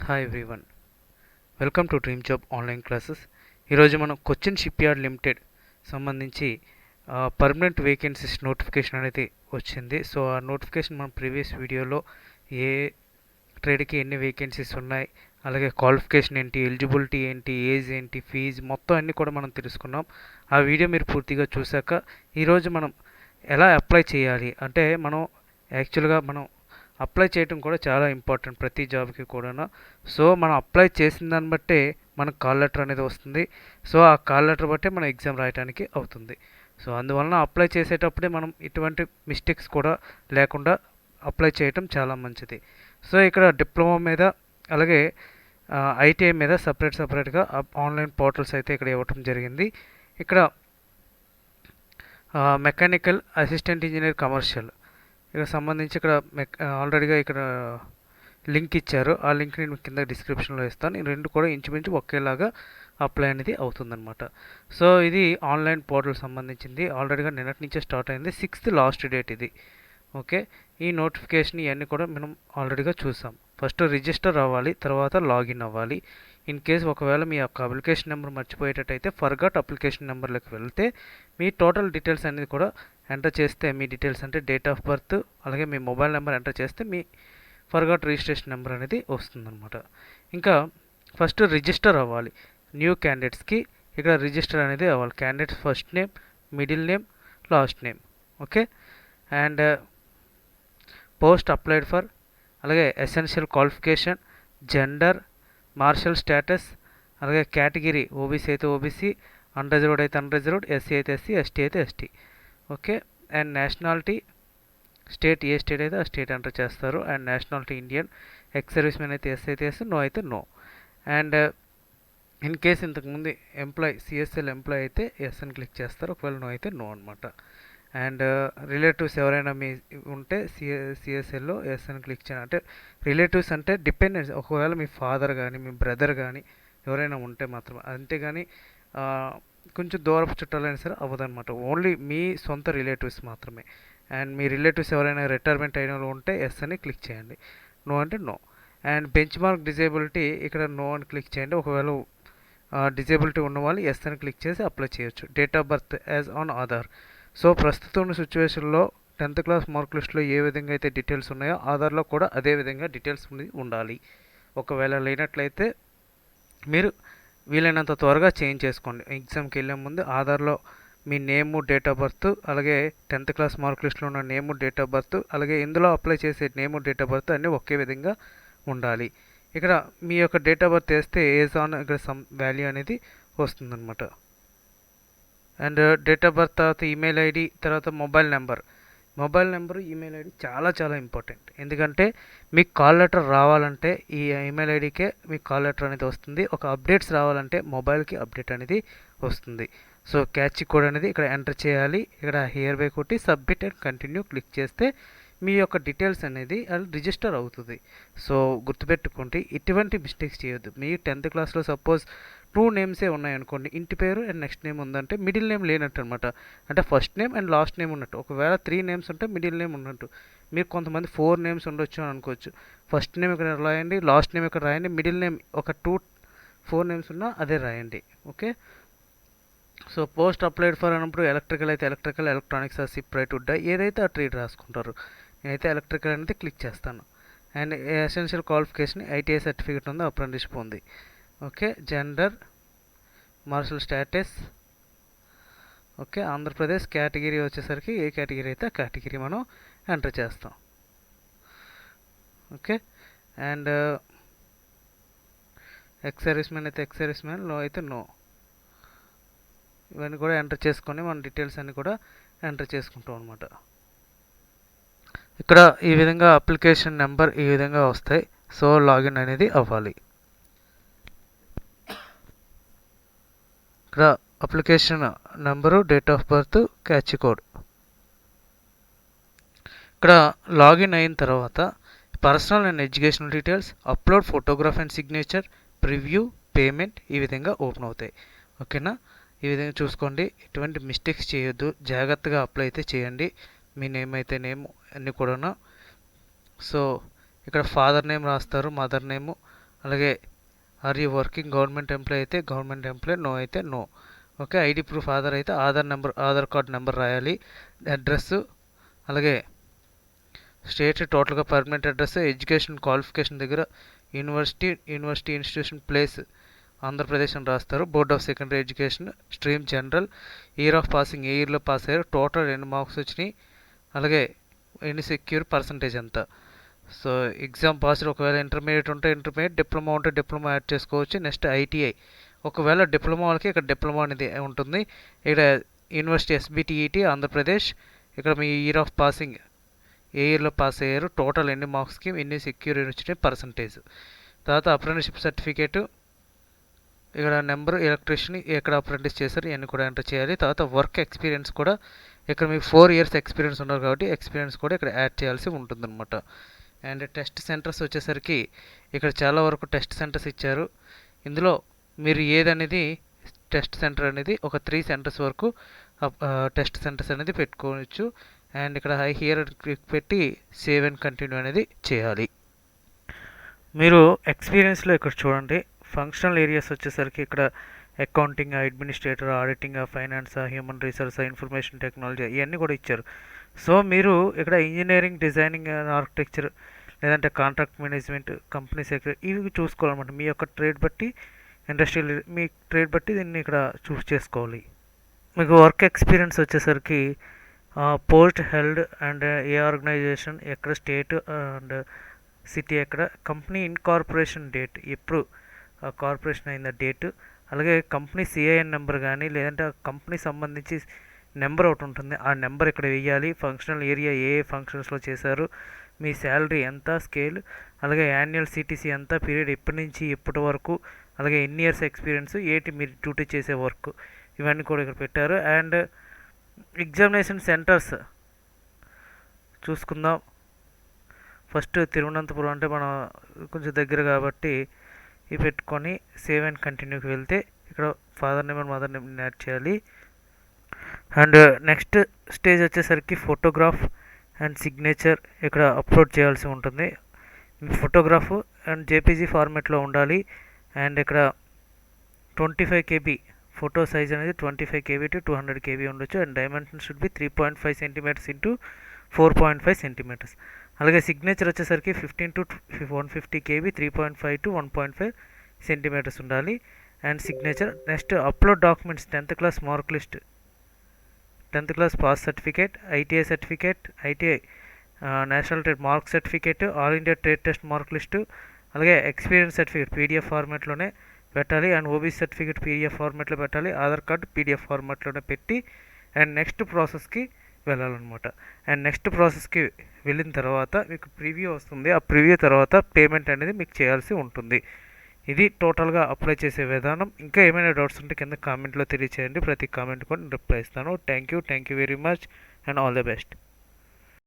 Hi everyone, welcome to dream job online classes. ఈరోజు మనం Cochin shipyard limited సంబంధించి permanent vacancies notification అనేది వచ్చింది. సో ఆ నోటిఫికేషన్ మనం ప్రీవియస్ వీడియోలో ఏ ట్రేడ్కి ఎన్ని వేకెన్సీస్ ఉన్నాయి, అలాగే క్వాలిఫికేషన్ ఏంటి, ఎలిజిబిలిటీ ఏంటి, ఏజ్ ఏంటి, ఫీజు మొత్తం అన్నీ కూడా మనం తెలుసుకున్నాం. ఆ వీడియో మీరు పూర్తిగా చూశాక ఈరోజు మనం ఎలా అప్లై చేయాలి అంటే మనం యాక్చువల్గా మనం అప్లై చేయడం కూడా చాలా ఇంపార్టెంట్ ప్రతి జాబ్కి కూడా. సో మనం అప్లై చేసిన దాన్ని బట్టే మనకు కాల్ లెటర్ అనేది వస్తుంది. సో ఆ కాల్ లెటర్ బట్టే మనం ఎగ్జామ్ రాయడానికి అవుతుంది. సో అందువలన అప్లై చేసేటప్పుడే మనం ఇటువంటి మిస్టేక్స్ కూడా లేకుండా అప్లై చేయటం చాలా మంచిది. సో ఇక్కడ డిప్లొమా మీద అలాగే ఐటీఐ మీద సపరేట్గా ఆన్లైన్ పోర్టల్స్ అయితే ఇక్కడ ఇవ్వటం జరిగింది. ఇక్కడ మెకానికల్ అసిస్టెంట్ ఇంజనీర్ కమర్షియల్ ఇక్కడ సంబంధించి ఇక్కడ ఆల్రెడీగా ఇక్కడ లింక్ ఇచ్చారు. ఆ లింక్ నేను కింద డిస్క్రిప్షన్లో ఇస్తాను. ఈ రెండు కూడా ఇంచుమించు ఒకేలాగా అప్లై అనేది అవుతుందన్నమాట. సో ఇది ఆన్లైన్ పోర్టల్ సంబంధించింది. ఆల్రెడీగా నిన్నటి నుంచే స్టార్ట్ అయింది. 6th లాస్ట్ డేట్ ఇది. ఓకే, ఈ నోటిఫికేషన్ ఇవన్నీ కూడా మనం ఆల్రెడీగా చూసాం. ఫస్ట్ రిజిస్టర్ అవ్వాలి, తర్వాత లాగిన్ అవ్వాలి. ఇన్ కేస్ ఒకవేళ మీ యొక్క అప్లికేషన్ నెంబర్ మర్చిపోయేటట్టయితే ఫర్గాట్ అప్లికేషన్ నెంబర్లోకి వెళ్తే మీ టోటల్ డీటెయిల్స్ అనేది కూడా ఎంటర్ చేస్తే మీ డీటెయిల్స్ అంటే డేట్ ఆఫ్ బర్త్ అలాగే మీ మొబైల్ నెంబర్ ఎంటర్ చేస్తే మీ ఫర్గాట్ రిజిస్ట్రేషన్ నెంబర్ అనేది వస్తుందన్నమాట. ఇంకా ఫస్ట్ రిజిస్టర్ అవ్వాలి. న్యూ క్యాండిడేట్స్కి ఇక్కడ రిజిస్టర్ అనేది అవ్వాలి. Candidates first name, middle name, last name. Okay, and post applied for, అలాగే essential qualification, gender, marital status, అలాగే కేటగిరీ ఓబీసీ అయితే ఓబీసీ, అన్రిజర్వ్డ్ అయితే అన్రిజర్వ్డ్, ఎస్సీ అయితే ఎస్సీ, ఎస్టీ అయితే ST. Okay, and nationality state ఏ state అయితే ఆ state enter చేస్తారు. And nationality Indian, ex service man అయితే ఎస్ అయితే ఎస్, నో అయితే నో. అండ్ ఇన్ కేస్ ఇంతకుముందు ఎంప్లాయ్ సిఎస్ఎల్ ఎంప్లాయ్ అయితే ఎస్ అని క్లిక్ చేస్తారు, ఒకవేళ నో అయితే నో అనమాట. అండ్ రిలేటివ్స్ ఎవరైనా మీ ఉంటే సిఎస్ఎల్లో ఎస్ అని క్లిక్ చేయాలి. అంటే రిలేటివ్స్ అంటే డిపెండెన్స్, ఒకవేళ మీ ఫాదర్ కానీ మీ బ్రదర్ కానీ ఎవరైనా ఉంటే మాత్రమే, అంతేగాని కొంచెం దూరపు చుట్టాలైనా సరే అవ్వదన్నమాట. ఓన్లీ మీ సొంత రిలేటివ్స్ మాత్రమే. అండ్ మీ రిలేటివ్స్ ఎవరైనా రిటైర్మెంట్ అయిన వాళ్ళు ఉంటే ఎస్ అని క్లిక్ చేయండి, నో అంటే no. And benchmark disability ఇక్కడ నో అని క్లిక్ చేయండి. ఒకవేళ డిజేబిలిటీ ఉన్న వాళ్ళు ఎస్ అని క్లిక్ చేసి అప్లై చేయొచ్చు. Date of birth as on Aadhaar. So ప్రస్తుతం ఉన్న సిచ్యువేషన్లో 10th క్లాస్ మార్క్ లిస్ట్లో ఏ విధంగా అయితే డీటెయిల్స్ ఉన్నాయో ఆధార్లో కూడా అదే విధంగా డీటెయిల్స్ ఉండాలి. ఒకవేళ లేనట్లయితే మీరు వీలైనంత త్వరగా చేంజ్ చేసుకోండి. ఎగ్జామ్కి వెళ్ళే ముందు ఆధార్లో మీ నేము, డేట్ ఆఫ్ బర్త్, అలాగే 10th క్లాస్ మార్క్ లిస్ట్లో ఉన్న నేము, డేట్ ఆఫ్ బర్త్, అలాగే ఇందులో అప్లై చేసే నేము, డేట్ ఆఫ్ బర్త్ అన్నీ ఒకే విధంగా ఉండాలి. ఇక్కడ మీ యొక్క డేట్ ఆఫ్ బర్త్ వేస్తే ఏజ్ ఆన్ ఇక్కడ సమ్ వాల్యూ అనేది వస్తుందన్నమాట. అండ్ డేట్ ఆఫ్ బర్త్ తర్వాత ఈమెయిల్ ఐడి, తర్వాత మొబైల్ నెంబర్, ఈమెయిల్ ఐడి చాలా ఇంపార్టెంట్. ఎందుకంటే మీకు కాల్ లెటర్ రావాలంటే ఈ ఈమెయిల్ ఐడికే మీకు కాల్ లెటర్ అనేది వస్తుంది. ఒక అప్డేట్స్ రావాలంటే మొబైల్కి అప్డేట్ అనేది వస్తుంది. సో క్యాచ్ కోడ్ అనేది ఇక్కడ ఎంటర్ చేయాలి. ఇక్కడ హియర్ బై కొట్టి సబ్మిట్ అండ్ కంటిన్యూ క్లిక్ చేస్తే మీ యొక్క డీటెయిల్స్ అనేది అది రిజిస్టర్ అవుతుంది. సో గుర్తుపెట్టుకోండి, ఇటువంటి మిస్టేక్స్ చేయొద్దు. మీ 10th క్లాస్లో సపోజ్ 2 నేమ్సే ఉన్నాయనుకోండి, ఇంటి పేరు అండ్ నెక్స్ట్ నేమ్ ఉందంటే మిడిల్ నేమ్ లేనట్టు అనమాట. అంటే first name and last name ఉన్నట్టు. ఒకవేళ 3 నేమ్స్ ఉంటే మిడిల్ నేమ్ ఉన్నట్టు. మీరు కొంతమంది 4 నేమ్స్ ఉండొచ్చు అని అనుకోవచ్చు. ఫస్ట్ నేమ్ ఇక్కడ రాయండి, లాస్ట్ నేమ్ ఇక్కడ రాయండి, మిడిల్ నేమ్ ఒక 4 నేమ్స్ ఉన్నా అదే రాయండి. Okay, so post applied for అన్నప్పుడు ఎలక్ట్రికల్ అయితే ఎలక్ట్రికల్, ఎలక్ట్రానిక్స్ సిపరేట్ వుడ్ ఏదైతే ఆ ట్రేడ్ రాసుకుంటారు. నేనైతే ఎలక్ట్రికల్ అనేది క్లిక్ చేస్తాను. And essential qualification ITI certificate ఉంది, అప్రెంటిస్షిప్ ఉంది. Okay, gender, marital status. Okay, Andhra Pradesh. Category వచ్చేసరికి ఏ కేటగిరీ అయితే ఆ కేటగిరీ మనం ఎంటర్ చేస్తాం. Okay, and ex service man అయితే ఎక్స్ సర్వీస్ మ్యాన్, నో అయితే నో. ఇవన్నీ కూడా ఎంటర్ చేసుకొని మన డీటెయిల్స్ అన్నీ కూడా ఎంటర్ చేసుకుంటాం అనమాట. ఇక్కడ ఈ విధంగా అప్లికేషన్ నెంబర్ ఈ విధంగా వస్తాయి. సో లాగిన్ అనేది అవ్వాలి. ఇక్కడ application number, date of birth, catch code. ఇక్కడ లాగిన్ అయిన తర్వాత personal and educational details, upload photograph and signature, preview, payment ఈ విధంగా ఓపెన్ అవుతాయి. ఓకేనా, ఈ విధంగా చూసుకోండి. ఎటువంటి మిస్టేక్స్ చేయొద్దు, జాగ్రత్తగా అప్లై అయితే చేయండి. మీ నేమ్ అయితే నేమ్ అన్నీ కూడా. సో ఇక్కడ ఫాదర్ నేమ్ రాస్తారు, మదర్ నేము, అలాగే are you working government employee అయితే గవర్నమెంట్ ఎంప్లాయ్, నో అయితే no. Okay, ID proof Aadhaar అయితే ఆధార్ కార్డ్ నెంబర్ రాయాలి. అడ్రస్, అలాగే స్టేట్ టోటల్గా పర్మనెంట్ అడ్రస్, ఎడ్యుకేషన్ క్వాలిఫికేషన్ దగ్గర యూనివర్సిటీ ఇన్స్టిట్యూషన్ ప్లేస్ ఆంధ్రప్రదేశ్ అని రాస్తారు. Board of secondary education, stream general, year of passing ఏ ఇయర్లో పాస్ అయ్యారు, టోటల్ ఎన్ని మార్క్స్ వచ్చినాయి, అలాగే ఎన్ని సెక్యూర్ పర్సంటేజ్ ఎంత. సో ఎగ్జామ్ పాస్డ్, ఒకవేళ ఇంటర్మీడియట్ ఉంటే ఇంటర్మీడియట్, డిప్లొమా ఉంటే డిప్లొమా యాడ్ చేసుకోవచ్చు. నెక్స్ట్ ఐటీఐ, ఒకవేళ డిప్లొమా వాళ్ళకి ఇక్కడ డిప్లొమా అనేది ఉంటుంది. ఇక్కడ యూనివర్సిటీ ఎస్బిటిఈటి ఆంధ్రప్రదేశ్, ఇక్కడ మీ ఇయర్ ఆఫ్ పాసింగ్ ఏ ఇయర్లో పాస్ అయ్యారు, టోటల్ ఎన్ని మార్క్స్కి ఎన్ని సెక్యూర్ వచ్చినాయి పర్సంటేజ్. తర్వాత అప్రెంటిస్షిప్ సర్టిఫికేటు, ఇక్కడ నెంబర్, ఎలక్ట్రీషియన్ ఎక్కడ అప్రెంటిస్ చేశారు ఇవన్నీ కూడా ఎంటర్ చేయాలి. తర్వాత వర్క్ ఎక్స్పీరియన్స్ కూడా ఇక్కడ మీకు 4 years ఎక్స్పీరియన్స్ ఉన్నారు కాబట్టి ఎక్స్పీరియన్స్ కూడా ఇక్కడ యాడ్ చేయాల్సి ఉంటుందన్నమాట. అండ్ టెస్ట్ సెంటర్స్ వచ్చేసరికి ఇక్కడ చాలా వరకు టెస్ట్ సెంటర్స్ ఇచ్చారు. ఇందులో మీరు ఏదనేది టెస్ట్ సెంటర్ అనేది ఒక 3 centers వరకు టెస్ట్ సెంటర్స్ అనేది పెట్టుకోవచ్చు. అండ్ ఇక్కడ హై హియర్ క్లిక్ పెట్టి సేవ్ అండ్ కంటిన్యూ అనేది చేయాలి. మీరు ఎక్స్పీరియన్స్లో ఇక్కడ చూడండి, ఫంక్షనల్ ఏరియాస్ వచ్చేసరికి ఇక్కడ accounting, administrator, auditing, finance, human resource, information technology ఇవన్నీ కూడా ఇచ్చారు. సో మీరు ఇక్కడ ఇంజనీరింగ్, డిజైనింగ్ అండ్ ఆర్కిటెక్చర్, లేదంటే కాంట్రాక్ట్ మేనేజ్మెంట్, కంపెనీ సెక్రటరీ ఇవి చూసుకోవాలన్నమాట. మీ యొక్క ట్రేడ్ బట్టి, ఇండస్ట్రియల్ మీ ట్రేడ్ బట్టి దీన్ని ఇక్కడ చూస్ చేసుకోవాలి. మీకు వర్క్ ఎక్స్పీరియన్స్ వచ్చేసరికి పోస్ట్ హెల్డ్ అండ్ ఏ ఆర్గనైజేషన్, ఎక్కడ స్టేట్ అండ్ సిటీ, ఎక్కడ కంపెనీ ఇన్కార్పొరేషన్ డేట్, ఎప్పుడు కార్పొరేషన్ అయిన డేట్, అలాగే కంపెనీ సిఐఎన్ నెంబర్ కానీ లేదంటే ఆ కంపెనీ సంబంధించి నెంబర్ ఒకటి ఉంటుంది, ఆ నెంబర్ ఇక్కడ వేయాలి. ఫంక్షనల్ ఏరియా ఏ ఫంక్షన్స్లో చేశారు, మీ శాలరీ ఎంత, స్కేల్, అలాగే యాన్యువల్ సిటీసీ ఎంత, పీరియడ్ ఎప్పటి నుంచి ఎప్పటి వరకు, అలాగే ఎన్ని ఇయర్స్ ఎక్స్పీరియన్స్, ఏంటి మీరు డ్యూటీ చేసే వర్క్, ఇవన్నీ కూడా ఇక్కడ పెట్టారు. అండ్ ఎగ్జామినేషన్ సెంటర్స్ చూసుకుందాం. ఫస్ట్ తిరువనంతపురం, అంటే మనం కొంచెం దగ్గర కాబట్టి ఇవి పెట్టుకొని సేవ్ అండ్ కంటిన్యూకి వెళ్తే ఇక్కడ father name and mother name add చేయాలి. అండ్ నెక్స్ట్ స్టేజ్ వచ్చేసరికి ఫోటోగ్రాఫ్ అండ్ సిగ్నేచర్ ఇక్కడ అప్లోడ్ చేయాల్సి ఉంటుంది. ఫోటోగ్రాఫ్ అండ్ జేపీజీ ఫార్మాట్లో ఉండాలి. అండ్ ఇక్కడ 25 KB ఫోటో సైజ్ అనేది 25 KB to 200 KB ఉండొచ్చు. And dimension should be 3.5 cm into 4.5 cm. అలాగే సిగ్నేచర్ వచ్చేసరికి 15 to 150 KB, 3.5 to 1.5 cm ఉండాలి. And signature. Next upload documents, 10th class mark list, 10th class pass certificate, ITI certificate, ITI national trade mark certificate, all India trade test mark list, అలాగే experience certificate PDF ఫార్మాట్లోనే పెట్టాలి. And OBC certificate PDF ఫార్మాట్లో పెట్టాలి. Aadhaar card PDF ఫార్మాట్లోనే పెట్టి and next ప్రాసెస్కి వెళ్ళాలన్నమాట. And next ప్రాసెస్కి వెళ్ళిన తర్వాత మీకు preview వస్తుంది. ఆ ప్రివ్యూ తర్వాత పేమెంట్ అనేది మీకు చేయాల్సి ఉంటుంది. ఇది టోటల్గా అప్లై చేసే విధానం. ఇంకా ఏమైనా డౌట్స్ ఉంటే కింద కామెంట్లో తెలియచేయండి. ప్రతి కామెంట్ కూడా నేను రిప్లై ఇస్తాను. Thank you very much and all the best.